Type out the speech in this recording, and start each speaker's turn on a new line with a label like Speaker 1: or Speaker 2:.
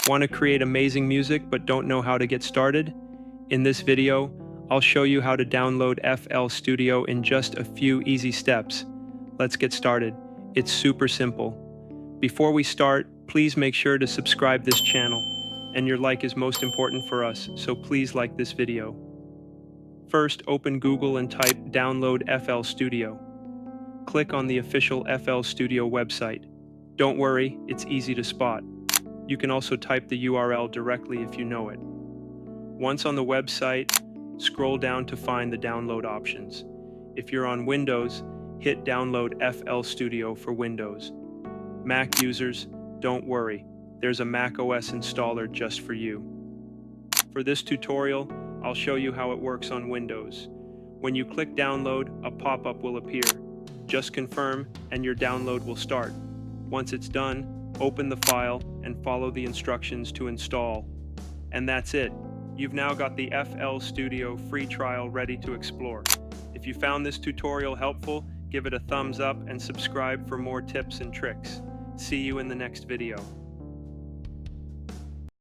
Speaker 1: Want to create amazing music but don't know how to get started? In this video, I'll show you how to download FL Studio in just a few easy steps. Let's get started. It's super simple. Before we start, please make sure to subscribe this channel, and your like is most important for us, so please like this video. First, open Google and type Download FL Studio. Click on the official FL Studio website. Don't worry, it's easy to spot. You can also type the URL directly if you know it. Once on the website, scroll down to find the download options. If you're on Windows, hit Download FL Studio for Windows. Mac users, don't worry, there's a macOS installer just for you. For this tutorial, I'll show you how it works on Windows. When you click Download, a pop-up will appear. Just confirm, and your download will start. Once it's done, open the file and follow the instructions to install. And that's it. You've now got the FL Studio free trial ready to explore. If you found this tutorial helpful, give it a thumbs up and subscribe for more tips and tricks. See you in the next video.